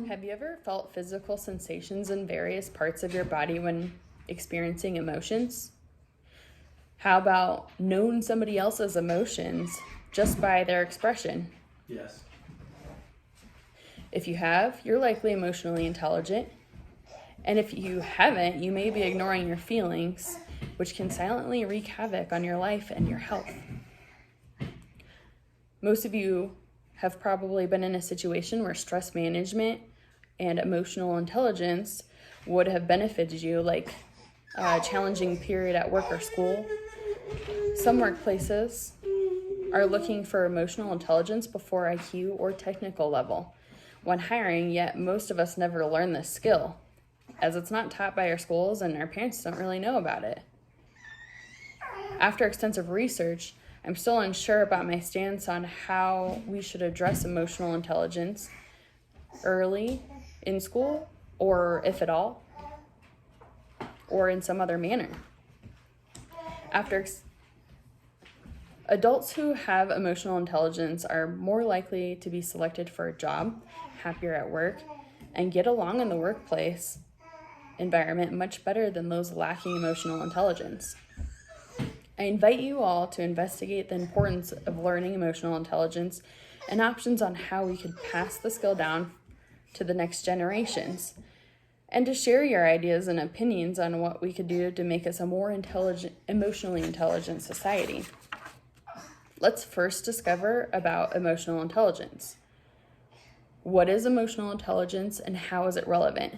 Have you ever felt physical sensations in various parts of your body when experiencing emotions? How about known somebody else's emotions just by their expression? Yes. If you have, you're likely emotionally intelligent. And if you haven't, you may be ignoring your feelings, which can silently wreak havoc on your life and your health. Most of you have probably been in a situation where stress management and emotional intelligence would have benefited you, like a challenging period at work or school. Some workplaces are looking for emotional intelligence before IQ or technical level when hiring, yet most of us never learn this skill, as it's not taught by our schools and our parents don't really know about it. After extensive research, I'm still unsure about my stance on how we should address emotional intelligence early in school, or if at all, or in some other manner. Adults who have emotional intelligence are more likely to be selected for a job, happier at work, and get along in the workplace environment much better than those lacking emotional intelligence. I invite you all to investigate the importance of learning emotional intelligence and options on how we could pass the skill down to the next generations, and to share your ideas and opinions on what we could do to make us a more emotionally intelligent society. Let's first discover about emotional intelligence. What is emotional intelligence and how is it relevant?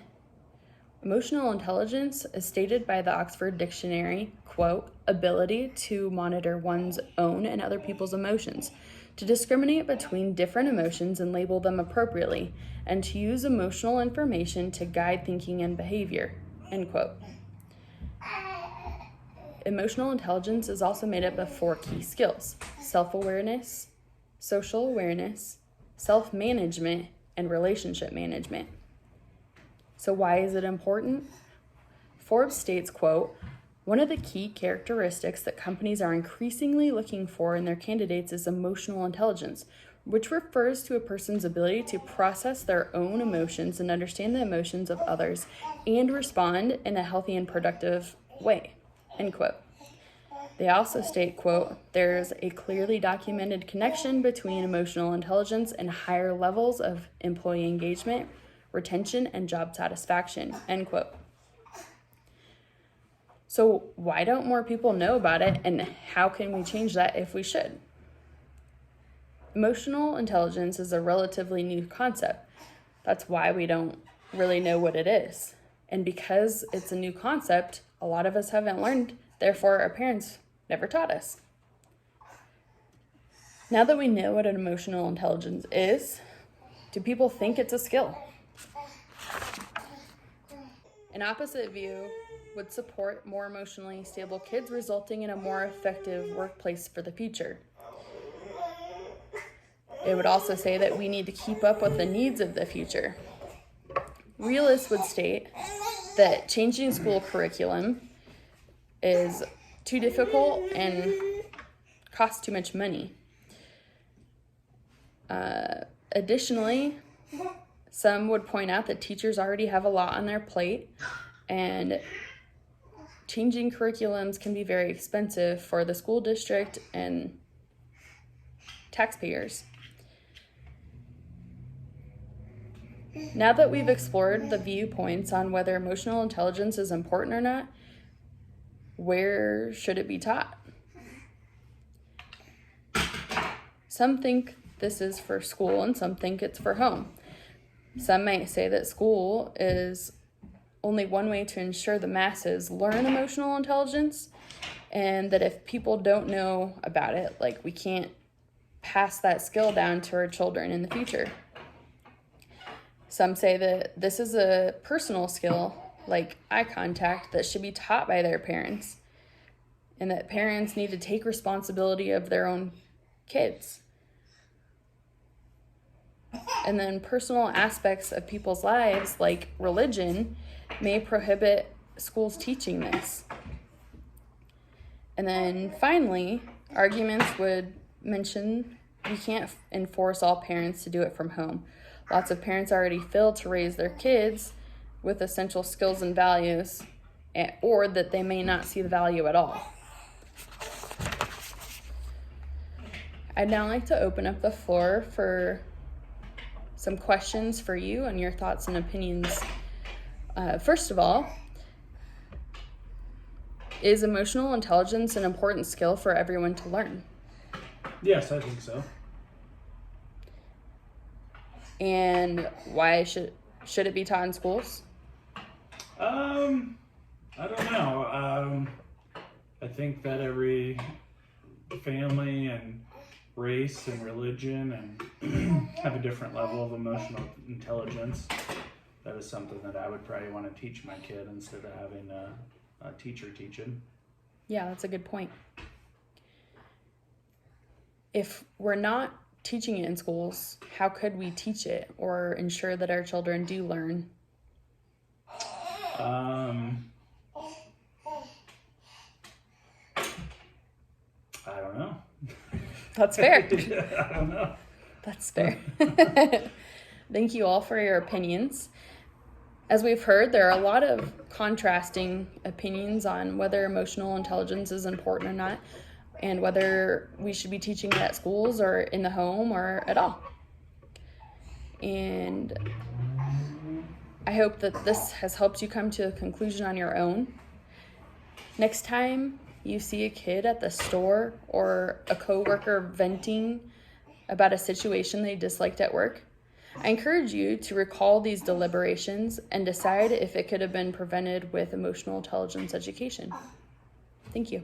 Emotional intelligence is stated by the Oxford Dictionary, quote, ability to monitor one's own and other people's emotions, to discriminate between different emotions and label them appropriately, and to use emotional information to guide thinking and behavior, end quote. Emotional intelligence is also made up of 4 key skills: self-awareness, social awareness, self-management, and relationship management. So why is it important? Forbes states, quote, one of the key characteristics that companies are increasingly looking for in their candidates is emotional intelligence, which refers to a person's ability to process their own emotions and understand the emotions of others and respond in a healthy and productive way, end quote. They also state, quote, there's a clearly documented connection between emotional intelligence and higher levels of employee engagement, retention, and job satisfaction, end quote. So why don't more people know about it, and how can we change that if we should? Emotional intelligence is a relatively new concept. That's why we don't really know what it is. And because it's a new concept, a lot of us haven't learned, therefore our parents never taught us. Now that we know what an emotional intelligence is, do people think it's a skill? An opposite view would support more emotionally stable kids, resulting in a more effective workplace for the future. It would also say that we need to keep up with the needs of the future. Realists would state that changing school curriculum is too difficult and costs too much money. Additionally, some would point out that teachers already have a lot on their plate, and changing curriculums can be very expensive for the school district and taxpayers. Now that we've explored the viewpoints on whether emotional intelligence is important or not, where should it be taught? Some think this is for school and some think it's for home. Some might say that school is only one way to ensure the masses learn emotional intelligence, and that if people don't know about it, like, we can't pass that skill down to our children in the future. Some say that this is a personal skill, like eye contact, that should be taught by their parents, and that parents need to take responsibility of their own kids. And then personal aspects of people's lives, like religion, may prohibit schools teaching this. And then finally, arguments would mention we can't enforce all parents to do it from home. Lots of parents already fail to raise their kids with essential skills and values, or that they may not see the value at all. I'd now like to open up the floor for some questions for you and your thoughts and opinions. First of all, is emotional intelligence an important skill for everyone to learn? Yes, I think so. And why should it be taught in schools? I don't know. I think that every family and race and religion and have a different level of emotional intelligence. That is something that I would probably want to teach my kid instead of having a teacher teach him. Yeah, that's a good point. If we're not teaching it in schools, how could we teach it or ensure that our children do learn? I don't know. That's fair. I don't know. That's fair. Thank you all for your opinions. As we've heard, there are a lot of contrasting opinions on whether emotional intelligence is important or not, and whether we should be teaching it at schools or in the home or at all. And I hope that this has helped you come to a conclusion on your own. Next time you see a kid at the store or a coworker venting about a situation they disliked at work, I encourage you to recall these deliberations and decide if it could have been prevented with emotional intelligence education. Thank you.